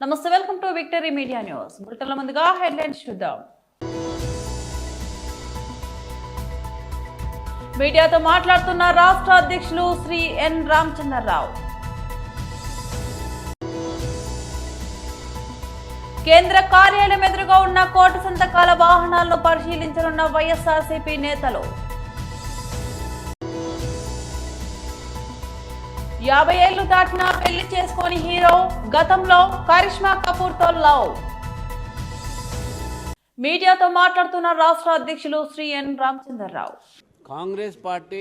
నమస్తే, welcome to victory media news. బులెటిన్ల ముందుగా హెడ్లైన్స్ చూద్దాం. మీడియాతో మాట్లాడుతున్న రాష్ట్ర అధ్యక్షులు శ్రీ ఎన్ రామచంద్రరావు. కేంద్ర కార్యాలయం ఎదురుగా ఉన్న కోటి సంతకాల వాహనాలను పరిశీలించనున్న వైఎస్ఆర్సీపీ నేతలు. 50 ఏళ్లు దాటినా పెళ్లి చేసుకోని హీరో, గతంలో కరిష్మా కపూర్ తో లవ్. మీడియాతో మాట్లాడుతున్న రాష్ట్ర అధ్యక్షులు శ్రీ ఎన్ రామచంద్రరావు. కాంగ్రెస్ పార్టీ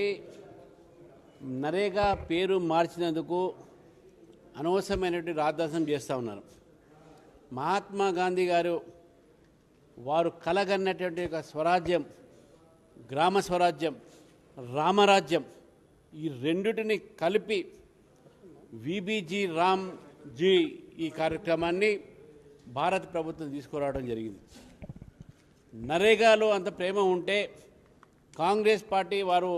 నరేగా పేరు మార్చినందుకు అనవసరమైనటువంటి రాద్దాసం చేస్తూ ఉన్నారు. మహాత్మా గాంధీ గారు వారు కలగన్నటువంటి ఒక స్వరాజ్యం, గ్రామ స్వరాజ్యం, రామరాజ్యం, ఈ రెండిటిని కలిపి విబిజీ రామ్జీ ఈ కార్యక్రమాన్ని భారత ప్రభుత్వం తీసుకురావడం జరిగింది. నరేగాలో అంత ప్రేమ ఉంటే కాంగ్రెస్ పార్టీ వారు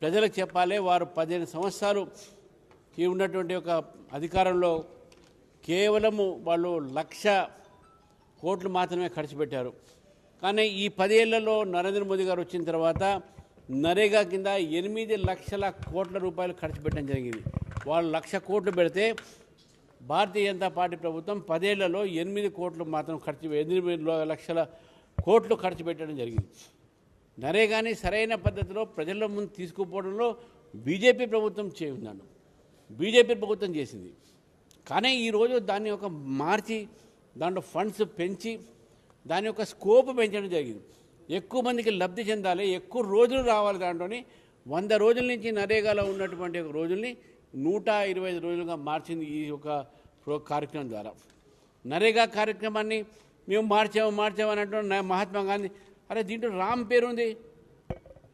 ప్రజలకు చెప్పాలి, వారు 15 సంవత్సరాలు ఉన్నటువంటి ఒక అధికారంలో కేవలము వాళ్ళు 1,00,000 కోట్లు మాత్రమే ఖర్చు పెట్టారు. కానీ ఈ 10 ఏళ్లలో నరేంద్ర మోదీ గారు వచ్చిన తర్వాత నరేగా కింద 8 లక్షల కోట్ల రూపాయలు ఖర్చు పెట్టడం జరిగింది. వాళ్ళు 1,00,000 కోట్లు పెడితే భారతీయ జనతా పార్టీ ప్రభుత్వం 10 ఏళ్లలో 8 కోట్లు మాత్రం 8 లక్షల కోట్లు ఖర్చు పెట్టడం జరిగింది. నరేగాని సరైన పద్ధతిలో ప్రజల ముందు తీసుకుపోవడంలో బీజేపీ ప్రభుత్వం బీజేపీ ప్రభుత్వం చేసింది. కానీ ఈరోజు దాన్ని ఒక మార్చి దాంట్లో ఫండ్స్ పెంచి దాని యొక్క స్కోప్ పెంచడం జరిగింది. ఎక్కువ మందికి లబ్ధి చెందాలి, ఎక్కువ రోజులు రావాలి. దాంట్లోని 100 రోజుల నుంచి నరేగాలో ఉన్నటువంటి ఒక రోజుల్ని 125 రోజులుగా మార్చింది ఈ యొక్క కార్యక్రమం ద్వారా. నరేగా కార్యక్రమాన్ని మేము మార్చామని అంటున్న మహాత్మా గాంధీ, అరే దీంట్లో రామ్ పేరు ఉంది,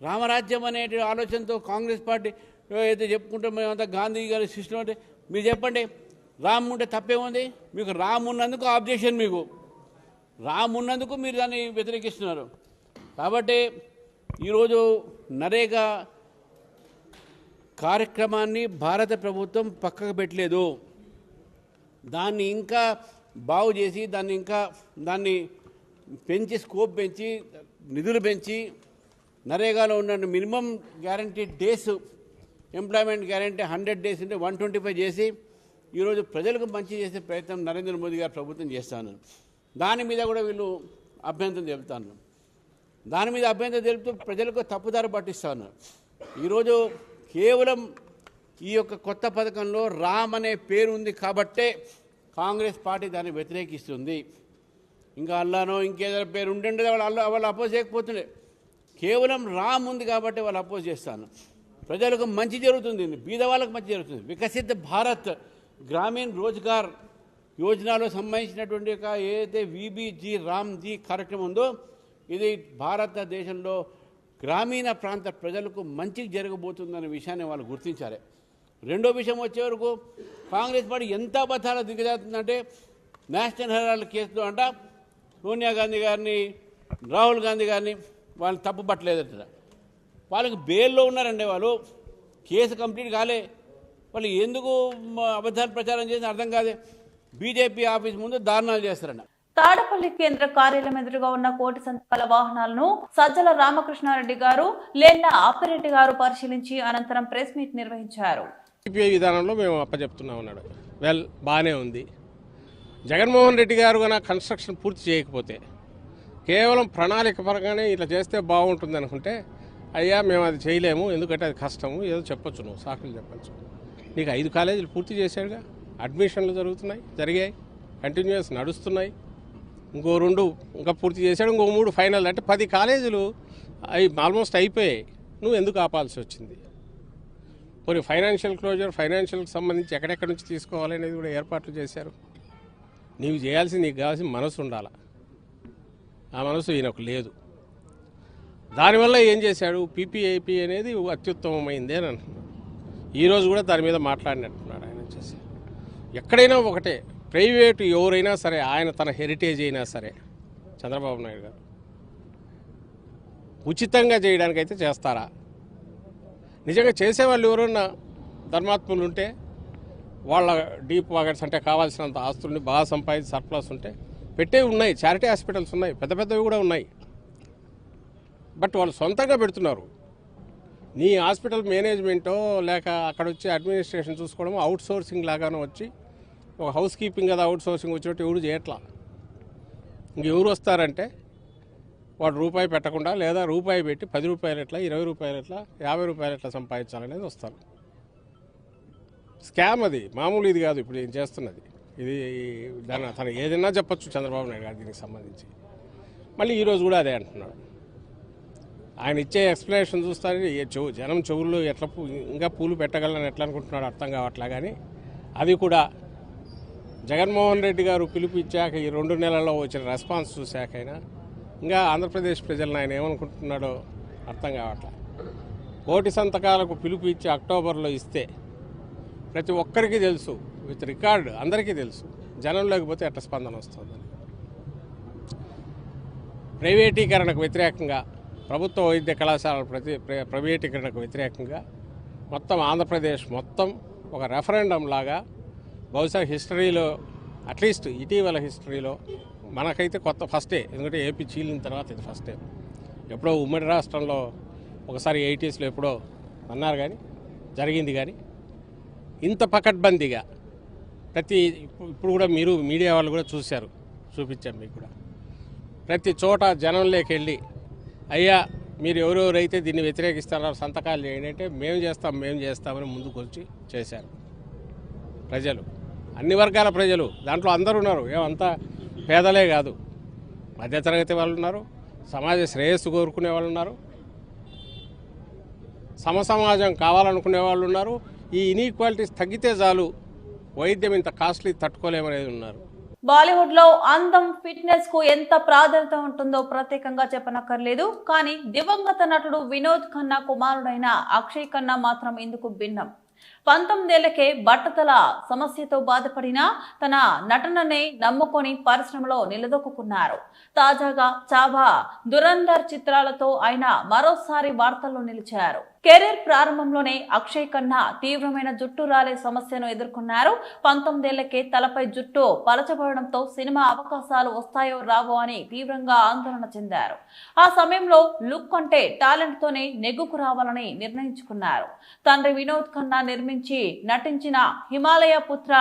రామరాజ్యం అనే ఆలోచనతో కాంగ్రెస్ పార్టీ అయితే చెప్పుకుంటే మేమంతా గాంధీ గారి శిష్యులు అంటే మీరు చెప్పండి, రామ్ ఉంటే తప్పేముంది? మీకు రామ్ ఉన్నందుకు ఆబ్జెక్షన్, మీకు రామ్ ఉన్నందుకు మీరు దాన్ని వ్యతిరేకిస్తున్నారు. కాబట్టి ఈరోజు నరేగా కార్యక్రమాన్ని భారత ప్రభుత్వం పక్కకు పెట్టలేదు. దాన్ని ఇంకా బాగు చేసి దాన్ని పెంచి స్కోప్ పెంచి నిధులు పెంచి నరేగాలో ఉన్న minimum guarantee days, employment guarantee 100 days ఉంటే 125 చేసి ఈరోజు ప్రజలకు మంచి చేసే ప్రయత్నం నరేంద్ర మోదీ గారు ప్రభుత్వం చేస్తాను. దాని మీద కూడా వీళ్ళు అభ్యంతరం తెలుపుతాను. దాని మీద అభ్యంతరం తెలుపుతూ ప్రజలకు తప్పుదారి పట్టిస్తాను. ఈరోజు కేవలం ఈ యొక్క కొత్త పథకంలో రామ్ అనే పేరు ఉంది కాబట్టే కాంగ్రెస్ పార్టీ దాన్ని వ్యతిరేకిస్తుంది. ఇంకా అల్లానో ఇంకేదైనా పేరు ఉండే వాళ్ళు అపోజ్ చేయకపోతుండే. కేవలం రామ్ ఉంది కాబట్టి వాళ్ళు అపోజ్ చేస్తాను. ప్రజలకు మంచి జరుగుతుంది, బీద వాళ్ళకు మంచి జరుగుతుంది. వికసిత్ భారత్ గ్రామీణ రోజ్గార్ యోజనలో సంబంధించినటువంటి ఒక ఏదైతే విబిజీ రామ్జీ కార్యక్రమం ఉందో ఇది భారతదేశంలో గ్రామీణ ప్రాంత ప్రజలకు మంచి జరగబోతుందనే విషయాన్ని వాళ్ళు గుర్తించాలి. రెండో విషయం వచ్చే వరకు కాంగ్రెస్ పార్టీ ఎంత అబద్ధాలు దిగజారుతుందంటే నేషనల్ హెరాల్డ్ కేసులో అంట సోనియా గాంధీ గారిని, రాహుల్ గాంధీ గారిని వాళ్ళని తప్పు పట్టలేదట. వాళ్ళకి బెయిల్లో ఉన్నారండి. వాళ్ళు కేసు కంప్లీట్ కాలే. వాళ్ళు ఎందుకు అబద్ధాలు ప్రచారం చేసి అర్థం కాదే. బీజేపీ ఆఫీస్ ముందు దారుణాలు చేస్తారంట. తాడపల్లి కేంద్ర కార్యాలయం ఎదురుగా ఉన్న కోటి సంతకాల వాహనాలను సజ్జల రామకృష్ణారెడ్డి గారు, లేళ్ల ఆపిరెడ్డి గారు పరిశీలించి అనంతరం ప్రెస్ మీట్ నిర్వహించారు. సిపిఐ విధానంలో మేము అప్పచెప్తున్నాం అన్నాడు. బాగానే ఉంది. జగన్మోహన్ రెడ్డి గారు కన్నా కన్స్ట్రక్షన్ పూర్తి చేయకపోతే కేవలం ప్రణాళిక పరంగానే ఇట్లా చేస్తే బాగుంటుంది అనుకుంటే, అయ్యా మేము అది చేయలేము, ఎందుకంటే అది కష్టము, ఏదో చెప్పొచ్చు, నువ్వు సాకులు చెప్పచ్చు. నీకు 5 కాలేజీలు పూర్తి చేశాడుగా, అడ్మిషన్లు జరిగాయి, కంటిన్యూస్ నడుస్తున్నాయి. ఇంకో 2 ఇంకా పూర్తి చేశాడు, ఇంకో 3 ఫైనల్. అంటే 10 కాలేజీలు ఆల్మోస్ట్ అయిపోయాయి. నువ్వు ఎందుకు ఆపాల్సి వచ్చింది? కొన్ని ఫైనాన్షియల్ ఫైనాన్షియల్కి సంబంధించి ఎక్కడెక్కడి నుంచి తీసుకోవాలి అనేది కూడా ఏర్పాట్లు చేశారు. నీకు కావాల్సిన మనసు ఉండాలి. ఆ మనసు ఈయనకు లేదు. దానివల్ల ఏం చేశాడు? పీపీఐపీ అనేది అత్యుత్తమమైంది అని అంటున్నాడు. ఈరోజు కూడా దాని మీద మాట్లాడినట్టున్నాడు ఆయన వచ్చేసి. ఎక్కడైనా ఒకటే, ప్రైవేటు ఎవరైనా సరే, ఆయన తన హెరిటేజ్ అయినా సరే, చంద్రబాబు నాయుడు గారు ఉచితంగా చేయడానికైతే చేస్తారా? నిజంగా చేసేవాళ్ళు ఎవరన్నా ధర్మాత్ములు ఉంటే వాళ్ళ డీప్ పాకెట్స్ అంటే కావాల్సినంత ఆస్తుల్ని బాగా సంపాదించి సర్ప్లస్ ఉంటే పెట్టే ఉన్నాయి. చారిటీ హాస్పిటల్స్ ఉన్నాయి, పెద్ద పెద్దవి కూడా ఉన్నాయి. బట్ వాళ్ళు సొంతంగా పెడుతున్నారు. నీ హాస్పిటల్ మేనేజ్మెంటో లేక అక్కడ వచ్చి అడ్మినిస్ట్రేషన్ చూసుకోవడం అవుట్ సోర్సింగ్ లాగానే వచ్చి ఒక హౌస్ కీపింగ్ కదా అవుట్ సోర్సింగ్ వచ్చినట్టు ఎవరు చేయట్లా. ఇంకెవరు వస్తారంటే వాడు రూపాయి పెట్టకుండా లేదా రూపాయి పెట్టి 10 రూపాయలు ఎట్లా, 20 రూపాయలు ఎట్లా, 50 రూపాయలు ఎట్లా సంపాదించాలనేది వస్తారు. స్కామ్ అది, మామూలు ఇది కాదు ఇప్పుడు ఏం చేస్తున్నది. ఇది దాన్ని తను ఏదైనా చెప్పొచ్చు చంద్రబాబు నాయుడు గారు దీనికి సంబంధించి. మళ్ళీ ఈరోజు కూడా అదే అంటున్నాడు. ఆయన ఇచ్చే ఎక్స్ప్లెనేషన్ చూస్తారని జనం చెవుల్లో ఎట్లా ఇంకా పూలు పెట్టగలని ఎట్లా అనుకుంటున్నాడు అర్థం కావట్లా. కానీ అది కూడా జగన్మోహన్ రెడ్డి గారు పిలుపు ఇచ్చాక ఈ 2 నెలల్లో వచ్చిన రెస్పాన్స్ చూశాకైనా ఇంకా ఆంధ్రప్రదేశ్ ప్రజలను ఆయన ఏమనుకుంటున్నాడో అర్థం కావట్లా. 1,000 సంతకాలకు పిలుపు ఇచ్చి అక్టోబర్లో ఇస్తే ప్రతి ఒక్కరికి తెలుసు, విత్ రికార్డు అందరికీ తెలుసు జనం లేకపోతే ఎట్లా స్పందన వస్తుందని. ప్రైవేటీకరణకు వ్యతిరేకంగా, ప్రభుత్వ వైద్య కళాశాలల ప్రైవేటీకరణకు వ్యతిరేకంగా మొత్తం ఆంధ్రప్రదేశ్ మొత్తం ఒక రెఫరెండం లాగా బహుశా హిస్టరీలో, అట్లీస్ట్ ఇటీవల హిస్టరీలో మనకైతే కొత్త ఫస్టే. ఎందుకంటే ఏపీ చీలిన తర్వాత ఇది ఫస్టే. ఎప్పుడో ఉమ్మడి రాష్ట్రంలో ఒకసారి 80sలో ఎప్పుడో అన్నారు కానీ జరిగింది. కానీ ఇంత పకడ్బందీగా ఇప్పుడు కూడా మీరు మీడియా వాళ్ళు కూడా చూశారు, చూపించాం మీకు కూడా. ప్రతి చోట జనంలోకి వెళ్ళి అయ్యా మీరు ఎవరెవరైతే దీన్ని వ్యతిరేకిస్తారో సంతకాలు చేయండి అంటే మేము చేస్తామని ముందుకు వచ్చి చేశారు ప్రజలు, అన్ని వర్గాల ప్రజలు. దాంట్లో అందరూ ఉన్నారు, ఏమంతా పేదలే కాదు, మధ్యతరగతి వాళ్ళు ఉన్నారు, సమాజ శ్రేయస్సు కోరుకునే వాళ్ళు ఉన్నారు, సమసమాజం కావాలనుకునే వాళ్ళు ఉన్నారు. ఈ ఇన్ఈక్వాలిటీస్ తగ్గితే చాలు, వైద్యం ఇంత కాస్ట్లీ తట్టుకోలేమనేది ఉన్నారు. బాలీవుడ్ లో అందం, ఫిట్నెస్ కు ఎంత ప్రాధాన్యత ఉంటుందో ప్రత్యేకంగా చెప్పనక్కర్లేదు. కానీ దివంగత నటుడు వినోద్ ఖన్నా కుమారుడైన అక్షయ్ ఖన్నా మాత్రం ఇందుకు భిన్నం. 19 ఏళ్లకే బట్టతల సమస్యతో బాధపడిన తన నటననే నమ్ముకొని పరిశ్రమలో నిలదొక్కున్నారు. తాజాగా చాబా, దురంధర్ చిత్రాలతో ఆయన మరోసారి వార్తల్లో నిలిచారు. కెరీర్ ప్రారంభంలోనే అక్షయ్ ఖన్నా తీవ్రమైన జుట్టు రాలే సమస్యను ఎదుర్కొన్నారు. 19 ఏళ్లకే తలపై జుట్టు పలచబడడంతో సినిమా అవకాశాలు వస్తాయో రావో అని తీవ్రంగా ఆందోళన చెందారు. ఆ సమయంలో లుక్ అంటే టాలెంట్ తోనే నెగ్గుకు రావాలని నిర్ణయించుకున్నారు. తండ్రి వినోద్ ఖన్నా నిర్మించి నటించిన హిమాలయ పుత్ర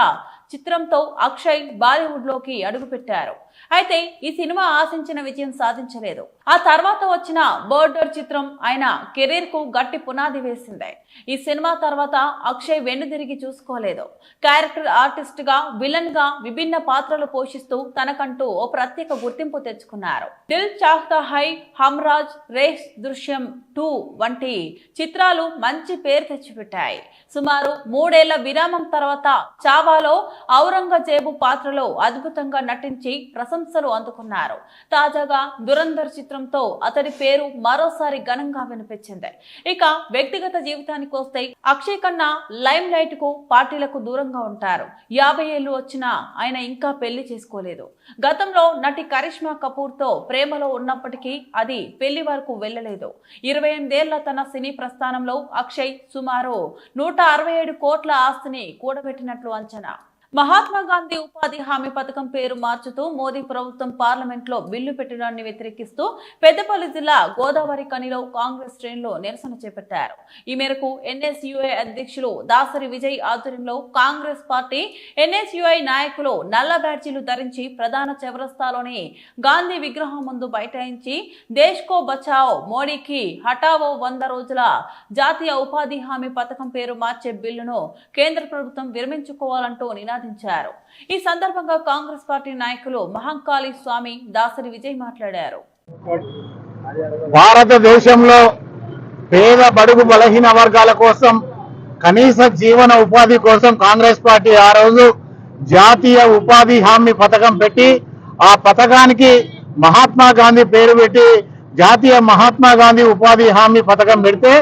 చిత్రంతో అక్షయ్ బాలీవుడ్ లోకి అడుగుపెట్టారు. అయితే ఈ సినిమా ఆశించిన విజయం సాధించలేదు. ఆ తర్వాత వచ్చిన బోర్డర్ చిత్రం ఆయన కెరీర్ కు గట్టి పునాది వేసింది. ఈ సినిమా తర్వాత అక్షయ్ వెన్నుదిరిగి చూసుకోలేదు. క్యారెక్టర్ ఆర్టిస్ట్ గా, విలన్ గా విభిన్న పాత్రలు పోషిస్తూ తనకంటూ ఓ ప్రత్యేక గుర్తింపు తెచ్చుకున్నారు. దిల్ చాహ్తా హై, హమ్రాజ్, రేస్, దృశ్యం 2 వంటి చిత్రాలు మంచి పేరు తెచ్చిపెట్టాయి. సుమారు 3 ఏళ్ల విరామం తర్వాత చావాలో ఔరంగజేబు పాత్రలో అద్భుతంగా నటించి ప్రశంసలు అందుకున్నారు. తాజాగా దురంధర్ చిత్రంతో అతడి పేరు మరోసారి ఘనంగా వినిపించింది. ఇక వ్యక్తిగత జీవితానికి వస్తే అక్షయ్ ఖన్నా లైమ్ లైట్ కు, పార్టీలకు దూరంగా ఉంటారు. 50 ఏళ్లు వచ్చినా ఆయన ఇంకా పెళ్లి చేసుకోలేదు. గతంలో నటి కరిష్మా కపూర్ తో ప్రేమలో ఉన్నప్పటికీ అది పెళ్లి వరకు వెళ్లలేదు. 28 ఏళ్ల తన సినీ ప్రస్థానంలో అక్షయ్ సుమారు 167 కోట్ల ఆస్తిని కూడబెట్టినట్లు అంచనా. మహాత్మా గాంధీ ఉపాధి హామీ పథకం పేరు మార్చుతూ మోదీ ప్రభుత్వం పార్లమెంట్ లో బిల్లు పెట్టడాన్ని వ్యతిరేకిస్తూ పెద్దపల్లి జిల్లా గోదావరి కనిలో కాంగ్రెస్ శ్రేణులు నిరసన చేపట్టారు. ఈ మేరకు ఎన్ఎస్యుఐ అధ్యక్షులు దాసరి విజయ్ ఆధ్వర్యంలో కాంగ్రెస్ పార్టీ, ఎన్ఎస్యుఐ నాయకులు నల్ల బ్యాడ్జీలు ధరించి ప్రధాన చౌరస్తాలోని గాంధీ విగ్రహం ముందు బైఠాయించి దేశ్ కో బచావో, మోడీకి హటావో 100 రోజుల జాతీయ ఉపాధి హామీ పథకం పేరు మార్చే బిల్లును కేంద్ర ప్రభుత్వం విరమించుకోవాలంటూ నినాదించారు. ఈ సందర్భంగా కాంగ్రెస్ పార్టీ నాయకులు మహంకాళి స్వామి, దాసరి విజయ్ మాట్లాడారు. భారతదేశంలో పేద బడుగు బలహీన వర్గాల కోసం కనీస జీవన ఉపాధి కోసం కాంగ్రెస్ పార్టీ ఆ రోజు జాతీయ ఉపాధి హామీ పథకం పెట్టి, ఆ పథకానికి మహాత్మా గాంధీ పేరు పెట్టి జాతీయ మహాత్మా గాంధీ ఉపాధి హామీ పథకం పెడితే,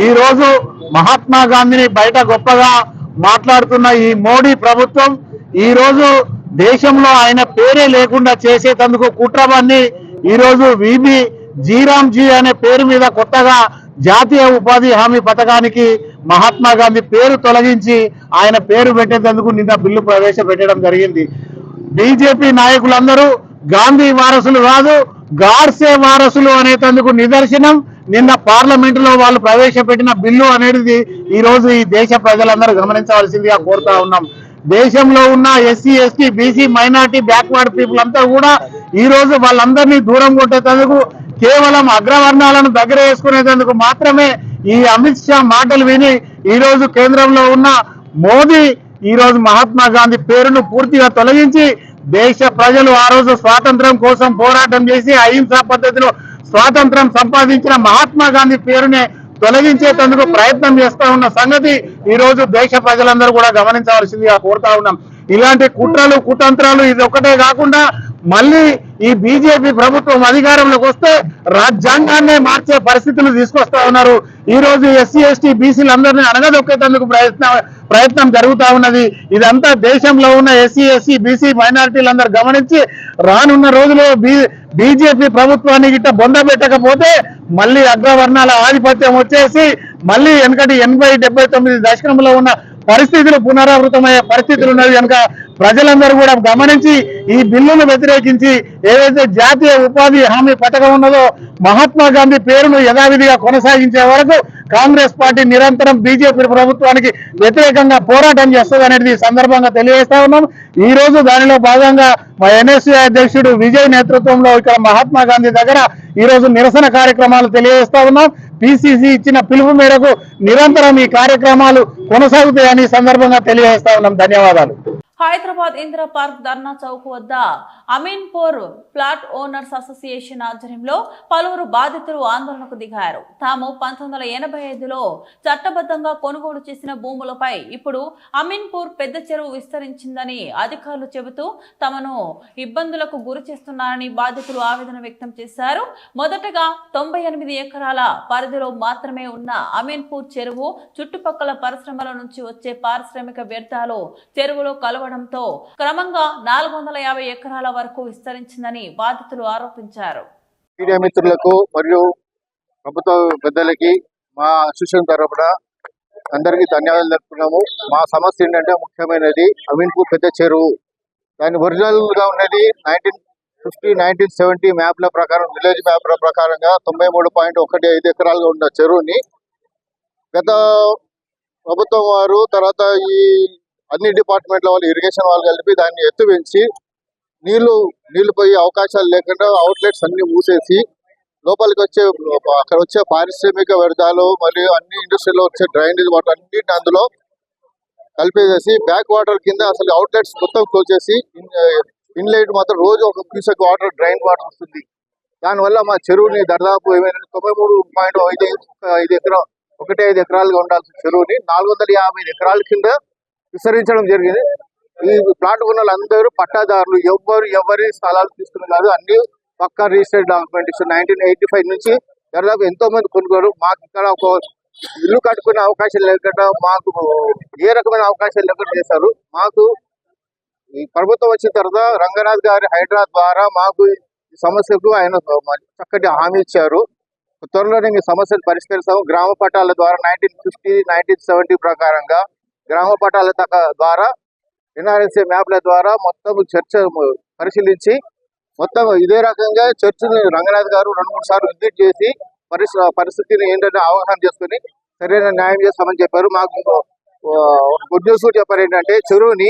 ఈ రోజు మహాత్మా గాంధీని బయట గొప్పగా మాట్లాడుతున్న ఈ మోడీ ప్రభుత్వం ఈ రోజు దేశంలో ఆయన పేరే లేకుండా చేసేటందుకు కుట్రబన్ని ఈ రోజు విబి జీరామ్జీ అనే పేరు మీద కొత్తగా జాతీయ ఉపాధి హామీ పథకానికి మహాత్మా గాంధీ పేరు తొలగించి ఆయన పేరు పెట్టేందుకు నిన్న బిల్లు ప్రవేశపెట్టడం జరిగింది. బీజేపీ నాయకులందరూ గాంధీ వారసులు కాదు, గాడ్సే వారసులు అనేందుకు నిదర్శనం నిన్న పార్లమెంట్ లో వాళ్ళు ప్రవేశపెట్టిన బిల్లు అనేది ఈ రోజు ఈ దేశ ప్రజలందరూ గమనించవలసిందిగా కోరుతా ఉన్నాం. దేశంలో ఉన్న SC ST BC minority backward people అంతా కూడా ఈ రోజు వాళ్ళందరినీ దూరం కొట్టేందుకు కేవలం అగ్రవర్ణాలను దగ్గర వేసుకునేందుకు మాత్రమే ఈ అమిత్ షా మాటలు విని ఈ రోజు కేంద్రంలో ఉన్న మోదీ ఈ రోజు మహాత్మా గాంధీ పేరును పూర్తిగా తొలగించి దేశ ప్రజలు ఆ రోజు స్వాతంత్రం కోసం పోరాటం చేసి అహింసా పద్ధతిలో స్వాతంత్రం సంపాదించిన మహాత్మా గాంధీ పేరునే తొలగించేందుకు ప్రయత్నం చేస్తా ఉన్న సంగతి ఈ రోజు దేశ ప్రజలందరూ కూడా గమనించవలసిందిగా కోరుతా ఉన్నాం. ఇలాంటి కుట్రలు కుతంత్రాలు ఇది ఒకటే కాకుండా మళ్ళీ ఈ బీజేపీ ప్రభుత్వం అధికారంలోకి వస్తే రాజ్యాంగాన్నే మార్చే పరిస్థితులు తీసుకొస్తా ఉన్నారు. ఈ రోజు ఎస్సీ ఎస్టీ బీసీలందరినీ అణగదొక్కేందుకు ప్రయత్నం జరుగుతా ఉన్నది. ఇదంతా దేశంలో ఉన్న ఎస్సీ ఎస్సీ బీసీ మైనారిటీలందరూ గమనించి రానున్న రోజుల్లో బీజేపీ ప్రభుత్వాన్ని గిట్ట బొందబెట్టకపోతే మళ్ళీ అగ్రవర్ణాల ఆధిపత్యం వచ్చేసి మళ్ళీ వెనకటి 80-79 దశకంలో ఉన్న పరిస్థితులు పునరావృతమయ్యే పరిస్థితులు ఉన్నది కనుక ప్రజలందరూ కూడా గమనించి ఈ బిల్లును వ్యతిరేకించి ఏదైతే జాతీయ ఉపాధి హామీ పథకం ఉన్నదో మహాత్మా గాంధీ పేరును యథావిధిగా కొనసాగించే వరకు కాంగ్రెస్ పార్టీ నిరంతరం బీజేపీ ప్రభుత్వానికి వ్యతిరేకంగా పోరాటం చేస్తుంది అనేది సందర్భంగా తెలియజేస్తా ఉన్నాం. ఈ రోజు దానిలో భాగంగా మా ఎన్ఎస్సీ అధ్యక్షుడు విజయ్ నేతృత్వంలో ఇక్కడ మహాత్మా గాంధీ దగ్గర ఈ రోజు నిరసన కార్యక్రమాలు తెలియజేస్తా ఉన్నాం. పిసిసి ఇచ్చిన పిలుపు మేరకు నిరంతరం ఈ కార్యక్రమాలు కొనసాగుతాయని సందర్భంగా తెలియజేస్తా ఉన్నాం. ధన్యవాదాలు. హైదరాబాద్ ఇందిరా పార్క్ ధర్నా చౌక్ వద్ద అమీన్పూర్ ఫ్లాట్ ఓనర్స్ అసోసియేషన్ ఆధ్వర్యంలో పలువురు బాధితులు ఆందోళనకు దిగారు. తాము 1985లో చట్టబద్ధంగా కొనుగోలు చేసిన భూములపై ఇప్పుడు అమీన్పూర్ పెద్ద చెరువు విస్తరించిందని అధికారులు చెబుతూ తమను ఇబ్బందులకు గురి చేస్తున్నారని బాధితులు ఆవేదన వ్యక్తం చేశారు. మొదటగా 98 ఎకరాల పరిధిలో మాత్రమే ఉన్న అమీన్పూర్ చెరువు చుట్టుపక్కల పరిశ్రమల నుంచి వచ్చే పారిశ్రామిక వ్యర్థాలు చెరువులో కలవడంతో క్రమంగా 450 ఎకరాల వరకు విస్తరించిందని బాధితులు ఆరోపించారు. మీడియా మిత్రులకు మరియు ప్రభుత్వ పెద్దలకి మా అసోసియేషన్ తరఫున అందరికీ ధన్యవాదాలు తెలుపుతున్నాము. మా సమస్య ఏంటంటే ముఖ్యమైనది అమీన్పూర్ పెద్ద చెరువు. దాని ఒరిజినల్ గా ఉన్నది 1950-1970 మ్యాప్ల ప్రకారం, విలేజ్ మ్యాప్ల ప్రకారంగా 93.15 ఎకరాలుగా ఉన్న చెరువుని గత ప్రభుత్వం వారు తర్వాత ఈ అన్ని డిపార్ట్మెంట్ల వాళ్ళు ఇరిగేషన్ వాళ్ళు కలిపి దాన్ని ఎత్తు పెంచి నీళ్లు పోయే అవకాశాలు లేకుండా అవుట్లెట్స్ అన్ని మూసేసి లోపలికి అక్కడ వచ్చే పారిశ్రామిక వ్యర్థాలు మరియు అన్ని ఇండస్ట్రీలో వచ్చే డ్రైనేజ్ వాటర్ అన్నింటిని అందులో కలిపేసేసి బ్యాక్ వాటర్ కింద అసలు అవుట్లెట్స్ మొత్తం క్లోజ్ చేసి ఇన్లెట్ మాత్రం రోజు ఒక క్యూసెక్ వాటర్ డ్రైన్ వాటర్ వస్తుంది. దానివల్ల మా చెరువుని దాదాపు 93.5 ఎకరాలుగా ఉండాల్సిన చెరువుని 450 ఎకరాల కింద విస్తరించడం జరిగింది. ఈ ప్లాట్ ఉన్న వాళ్ళందరూ పట్టాదారులు, ఎవరి స్థలాలు తీసుకుని కాదు, అన్ని పక్కా రిజిస్టర్డ్ డాక్యుమెంటేషన్. 1985 నుంచి దాదాపు ఎంతో మంది కొనుగోలు. మాకు ఇక్కడ ఒక ఇల్లు కట్టుకునే అవకాశం లేకుండా, మాకు ఏ రకమైన అవకాశాలు లేకుండా చేశారు. మాకు ఈ ప్రభుత్వం వచ్చిన తర్వాత రంగనాథ్ గారి హైదరాబాద్ ద్వారా మాకు ఈ సమస్యకు ఆయన చక్కటి హామీ ఇచ్చారు. త్వరలోనే మీ సమస్యలు పరిష్కరిస్తాము. గ్రామ పట్టాల ద్వారా 1950-1970 ప్రకారంగా గ్రామ పట్టాల ద్వారా ఎన్ఆర్ఎస్ఏ మ్యాప్ల ద్వారా మొత్తం చర్చ పరిశీలించి మొత్తం ఇదే రకంగా చర్చని రంగనాథ్ గారు 2-3 సార్లు విజిట్ చేసి పరిస్థితిని ఏంటంటే అవగాహన చేసుకుని సరైన న్యాయం చేస్తామని చెప్పారు. మాకు గుడ్ న్యూస్ చెప్పారు ఏంటంటే చెరువుని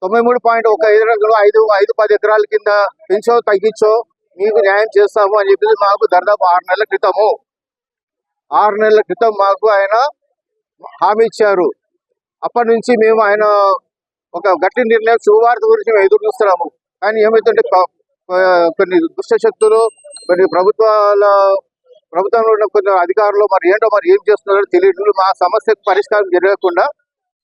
93.15 5-10 ఎకరాల కింద పెంచో తగ్గించో మీకు న్యాయం చేస్తాము అని చెప్పి మాకు దాదాపు 6 నెలల క్రితం మాకు ఆయన హామీ ఇచ్చారు. అప్పటి నుంచి మేము ఆయన ఒక గట్టి నిర్ణయం శుభవార్త గురించి మేము ఎదురు చూస్తున్నాము. కానీ ఏమైతుంటే కొన్ని దుష్ట శక్తులు, కొన్ని ప్రభుత్వంలో ఉన్న కొన్ని అధికారులు మరి ఏం చేస్తున్నారో తెలియదు. మా సమస్యకు పరిష్కారం జరగకుండా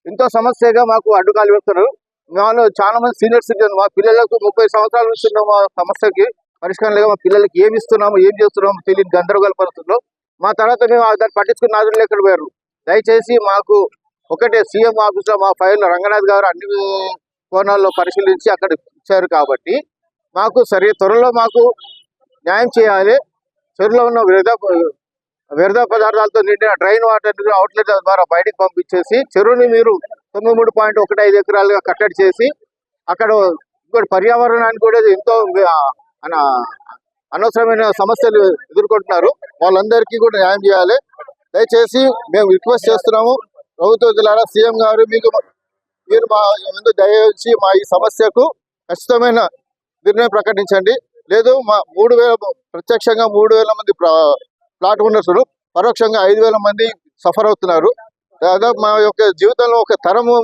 ఎంతో సమస్యగా మాకు అడ్డుకాలు వేస్తున్నారు. మాలో చాలా మంది సీనియర్ సిటిజన్, మా పిల్లలకు 30 సంవత్సరాల నుంచి ఉన్న మా సమస్యకి పరిష్కారం లేక మా పిల్లలకి ఏం ఇస్తున్నాము ఏం చేస్తున్నాము తెలియని గందరగోళ పరిస్థితుల్లో మా తర్వాత మేము దాన్ని పట్టించుకున్న నాదులు ఎక్కడ పోయారు. దయచేసి మాకు ఒకటే సీఎం ఆఫీస్లో మా ఫైల్ రంగనాథ్ గారు అన్ని కోణాల్లో పరిశీలించి అక్కడ ఇచ్చారు కాబట్టి మాకు త్వరలో మాకు న్యాయం చేయాలి. చెరువులో ఉన్న వ్యర్థ పదార్థాలతో నిండిన డ్రైన్ వాటర్ అవుట్లెట్ ద్వారా బయటకు పంపించేసి చెరువుని మీరు 93.15 ఎకరాలుగా కట్టడి చేసి అక్కడ ఇంకోటి పర్యావరణానికి కూడా ఎంతో అనవసరమైన సమస్యలు ఎదుర్కొంటున్నారు. వాళ్ళందరికీ కూడా న్యాయం చేయాలి. దయచేసి మేము రిక్వెస్ట్ చేస్తున్నాము, ప్రభుత్వ సీఎం గారు మీరు మా ముందు దయచేసి మా ఈ సమస్యకు ఖచ్చితమైన నిర్ణయం ప్రకటించండి. లేదు మా 3,000 ప్రత్యక్షంగా 3,000 మంది ప్లాట్ ఓనర్స్, పరోక్షంగా 5,000 మంది సఫర్ అవుతున్నారు. దాదాపు మా యొక్క జీవితంలో ఒక తరము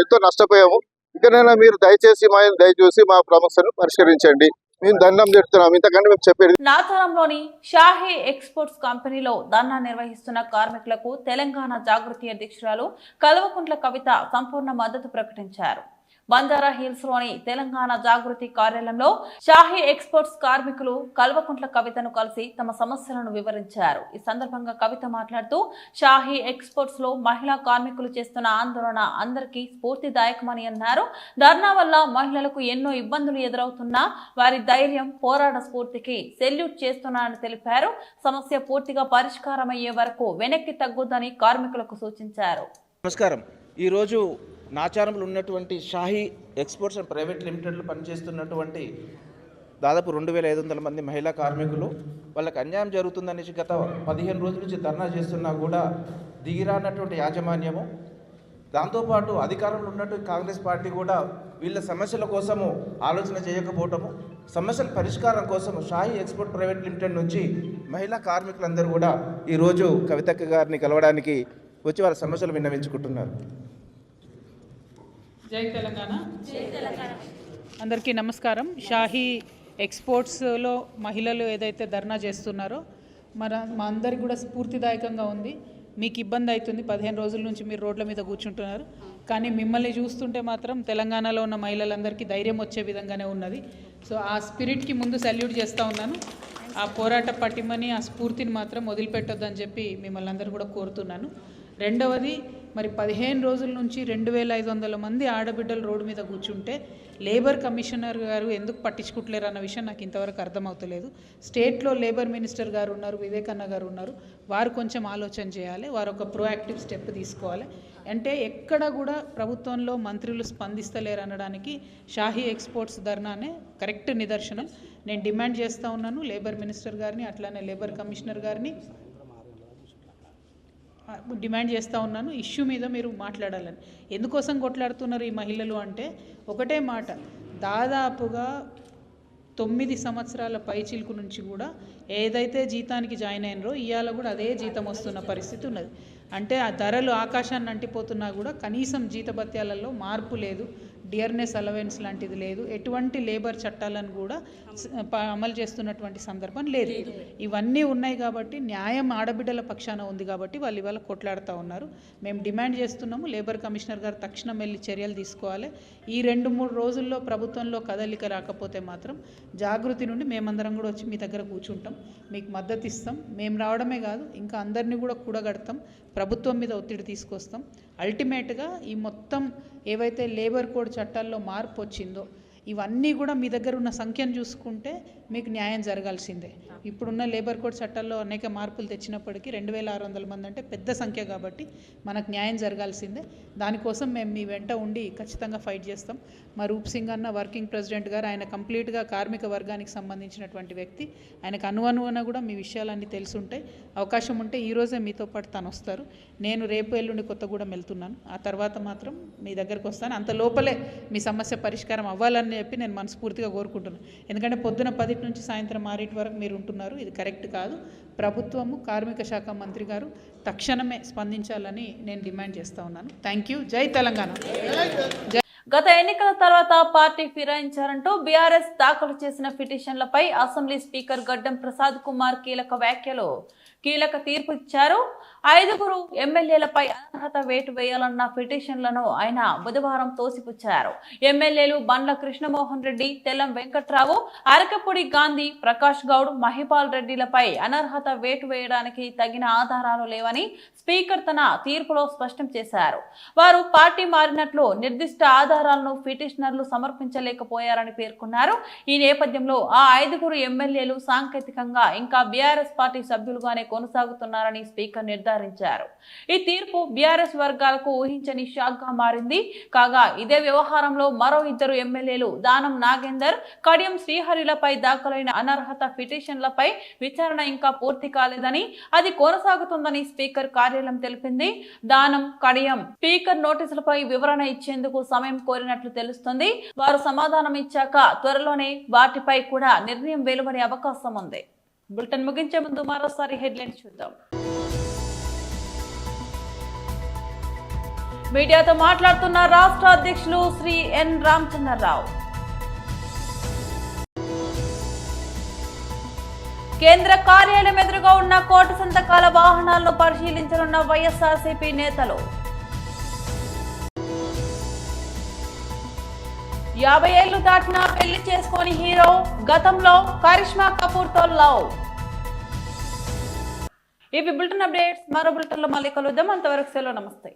ఎంతో నష్టపోయాము. ఇకనైనా మీరు దయచేసి మా సమస్యను పరిష్కరించండి. మేము దండం చెప్తున్నాం, ఇంతకంటే మేము చెప్పేది. నాచారంలోని షాహీ ఎక్స్పోర్ట్స్ కంపెనీలో ధర్నా నిర్వహిస్తున్న కార్మికులకు తెలంగాణ జాగృతి అధ్యక్షురాలు కల్వకుంట్ల కవిత సంపూర్ణ మద్దతు ప్రకటించారు. బంజారా హిల్స్ లోని తెలంగాణ జాగృతి కార్యాలయంలో షాహీ ఎక్స్పోర్ట్స్ కార్మికులు కల్వకుంట్ల కవితను కలిసి తమ సమస్యలను వివరించారు. ఈ సందర్భంగా కవిత మాట్లాడుతూ షాహీ ఎక్స్పోర్ట్స్ లో మహిళా కార్మికులు చేస్తున్న ఆందోళన అందరికీ స్ఫూర్తిదాయకమని అన్నారు. ధర్నా వల్ల మహిళలకు ఎన్నో ఇబ్బందులు ఎదురవుతున్నా వారి ధైర్యం, పోరాట స్ఫూర్తికి సెల్యూట్ చేస్తున్నారని తెలిపారు. సమస్య పూర్తిగా పరిష్కారమయ్యే వరకు వెనక్కి తగ్గొద్దని కార్మికులకు సూచించారు. నమస్కారం. ఈరోజు నాచారంలో ఉన్నటువంటి షాహీ ఎక్స్పోర్ట్స్ అండ్ ప్రైవేట్ లిమిటెడ్లో పనిచేస్తున్నటువంటి దాదాపు 2,500 మంది మహిళా కార్మికులు వాళ్ళకి అన్యాయం జరుగుతుందనేసి గత 15 రోజుల నుంచి ధర్నా చేస్తున్నా కూడా దిగిరానటువంటి యాజమాన్యము, దాంతోపాటు అధికారంలో ఉన్నటువంటి కాంగ్రెస్ పార్టీ కూడా వీళ్ళ సమస్యల కోసము ఆలోచన చేయకపోవటము, సమస్యల పరిష్కారం కోసం షాహీ ఎక్స్పోర్ట్ ప్రైవేట్ లిమిటెడ్ నుంచి మహిళా కార్మికులందరూ కూడా ఈరోజు కవితక్క గారిని కలవడానికి వచ్చి వాళ్ళ సమస్యలు విన్నవించుకుంటున్నారు. జై తెలంగాణ. అందరికీ నమస్కారం. షాహీ ఎక్స్పోర్ట్స్లో మహిళలు ఏదైతే ధర్నా చేస్తున్నారో మా అందరికి కూడా స్ఫూర్తిదాయకంగా ఉంది. మీకు ఇబ్బంది అవుతుంది, 15 రోజుల నుంచి మీరు రోడ్ల మీద కూర్చుంటున్నారు, కానీ మిమ్మల్ని చూస్తుంటే మాత్రం తెలంగాణలో ఉన్న మహిళలందరికీ ధైర్యం వచ్చే విధంగానే ఉన్నది. సో ఆ స్పిరిట్కి ముందు సల్యూట్ చేస్తూ ఉన్నాను. ఆ పోరాట పటిమని, ఆ స్ఫూర్తిని మాత్రం వదిలిపెట్టొద్దని చెప్పి మిమ్మల్ని అందరూ కూడా కోరుతున్నాను. రెండవది, మరి 15 రోజుల నుంచి 2,500 మంది ఆడబిడ్డలు రోడ్డు మీద కూర్చుంటే లేబర్ కమిషనర్ గారు ఎందుకు పట్టించుకుంటలేరు అన్న విషయం నాకు ఇంతవరకు అర్థమవుతలేదు. స్టేట్లో లేబర్ మినిస్టర్ గారు ఉన్నారు, వివేకన్న గారు ఉన్నారు, వారు కొంచెం ఆలోచన చేయాలి, వారు ఒక ప్రోయాక్టివ్ స్టెప్ తీసుకోవాలి. అంటే ఎక్కడ కూడా ప్రభుత్వంలో మంత్రులు స్పందిస్తలేరు అనడానికి షాహీ ఎక్స్పోర్ట్స్ ధర్నానే కరెక్ట్ నిదర్శనం. నేను డిమాండ్ చేస్తూ ఉన్నాను లేబర్ మినిస్టర్ గారిని, అట్లానే లేబర్ కమిషనర్ గారిని డిమాండ్ చేస్తూ ఉన్నాను, ఇష్యూ మీద మీరు మాట్లాడాలని. ఎందుకోసం కొట్లాడుతున్నారు ఈ మహిళలు అంటే ఒకటే మాట, దాదాపుగా 9 సంవత్సరాల పైచిలుకు నుంచి కూడా ఏదైతే జీతానికి జాయిన్ అయినరో ఇవాళ కూడా అదే జీతం వస్తున్న పరిస్థితి ఉన్నది. అంటే ఆ ధరలు ఆకాశాన్ని అంటిపోతున్నా కూడా కనీసం జీతభత్యాలలో మార్పు లేదు, డియర్నెస్ అలవెన్స్ లాంటిది లేదు, ఎటువంటి లేబర్ చట్టాలను కూడా అమలు చేస్తున్నటువంటి సందర్భం లేదు. ఇవన్నీ ఉన్నాయి కాబట్టి న్యాయం ఆడబిడ్డల పక్షాన ఉంది కాబట్టి వాళ్ళు ఇవాళ కొట్లాడుతూ ఉన్నారు. మేము డిమాండ్ చేస్తున్నాము, లేబర్ కమిషనర్ గారు తక్షణం వెళ్ళి చర్యలు తీసుకోవాలి. ఈ 2-3 రోజుల్లో ప్రభుత్వంలో కదలిక రాకపోతే మాత్రం జాగృతి నుండి మేమందరం కూడా వచ్చి మీ దగ్గర కూర్చుంటాం, మీకు మద్దతు ఇస్తాం. మేము రావడమే కాదు, ఇంకా అందరినీ కూడా కూడగడతాం, ప్రభుత్వం మీద ఒత్తిడి తీసుకొస్తాం. అల్టిమేట్గా ఈ మొత్తం ఏవైతే లేబర్ కోడ్ చట్టాల్లో మార్పు వచ్చిందో ఇవన్నీ కూడా మీ దగ్గర ఉన్న సంఖ్యను చూసుకుంటే మీకు న్యాయం జరగాల్సిందే. ఇప్పుడున్న లేబర్ కోడ్ చట్టాల్లో అనేక మార్పులు తెచ్చినప్పటికీ 2,600 మంది అంటే పెద్ద సంఖ్య కాబట్టి మనకు న్యాయం జరగాల్సిందే. దానికోసం మేము మీ వెంట ఉండి ఖచ్చితంగా ఫైట్ చేస్తాం. మా రూప్ సింగ్ అన్న వర్కింగ్ ప్రెసిడెంట్ గారు, ఆయన కంప్లీట్గా కార్మిక వర్గానికి సంబంధించినటువంటి వ్యక్తి, ఆయనకు అనువనువన కూడా మీ విషయాలన్నీ తెలుసుంటాయి. అవకాశం ఉంటే ఈరోజే మీతో పాటు తను వస్తారు. నేను రేపు ఎల్లుండి కొత్తగూడెం వెళ్తున్నాను, ఆ తర్వాత మాత్రం మీ దగ్గరకు వస్తాను. అంత లోపలే మీ సమస్య పరిష్కారం అవ్వాలని చెప్పి నేను మనస్ఫూర్తిగా కోరుకుంటున్నాను. ఎందుకంటే పొద్దున 10 నుంచి సాయంత్రం 6 వరకు మీరు ఉంటున్నారు, ఇది కరెక్ట్ కాదు. ప్రభుత్వము, కార్మిక శాఖ మంత్రి గారు తక్షణమే స్పందించాలని నేను డిమాండ్ చేస్తూ ఉన్నాను. Thank you. జై తెలంగాణ. గత ఎన్నికల తర్వాత పార్టీ ఫిరాయించారంటూ బీఆర్ఎస్ దాఖలు చేసిన పిటిషన్లపై అసెంబ్లీ స్పీకర్ గడ్డం ప్రసాద్ కుమార్ కీలక తీర్పు ఇచ్చారు. 5 ఎమ్మెల్యేలపై అనర్హత వేటు వేయాలన్న పిటిషన్లను ఆయన బుధవారం తోసిపుచ్చారు. ఎమ్మెల్యేలు బండ్ల కృష్ణమోహన్ రెడ్డి, తెల్లం వెంకట్రావు, అరకపూడి గాంధీ, ప్రకాష్ గౌడ్, మహిపాల్ రెడ్డిలపై అనర్హత వేటు వేయడానికి తగిన ఆధారాలు లేవని స్పీకర్ తన తీర్పులో స్పష్టం చేశారు. వారు పార్టీ మారినట్లు నిర్దిష్ట ఆధారాలను పిటిషనర్లు సమర్పించలేకపోయారని పేర్కొన్నారు. ఈ నేపథ్యంలో ఆ 5 ఎమ్మెల్యేలు సాంకేతికంగా ఇంకా బీఆర్ఎస్ పార్టీ సభ్యులుగానే కొనసాగుతున్నారని స్పీకర్ నిర్ధారించారు. ఈ తీర్పు బీఆర్ఎస్ వర్గాలకు ఊహించని షాక్ గా మారింది. కాగా ఇదే వ్యవహారంలో మరో ఇద్దరు ఎమ్మెల్యేలు దానం నాగేందర్, కడియం శ్రీహరిలపై దాఖలైన అనర్హత పిటిషన్లపై విచారణ ఇంకా పూర్తి కాలేదని, అది కొనసాగుతుందని స్పీకర్ కార్యాలయం తెలిపింది. దానం, కడియం స్పీకర్ నోటీసులపై వివరణ ఇచ్చేందుకు సమయం కోరినట్లు తెలుస్తుంది. వారు సమాధానం ఇచ్చాక త్వరలోనే వాటిపై కూడా నిర్ణయం వెలువడే అవకాశం ఉంది. బులెటిన్ ముగించే ముందు మరోసారి హెడ్లైన్స్ చూద్దాం. మీడియాతో మాట్లాడుతున్న రాష్ట్ర అధ్యక్షులు శ్రీ ఎన్ రామచంద్రరావు. కేంద్ర కార్యాలయం ఎదురుగా ఉన్న 1 కోటి సంతకాల వాహనాలను పరిశీలించనున్న వైఎస్ఆర్సీపీ నేతలు. 50 ఏళ్లు దాటినా పెళ్లి చేసుకొని హీరో, గతంలో కరిష్మా కపూర్ తో లవ్. ఇవి బులెటిన్ అప్డేట్స్. మరో బులెటిన్ లో మళ్ళీ కలుద్దాం. అంతవరకు సెలవు. నమస్తే.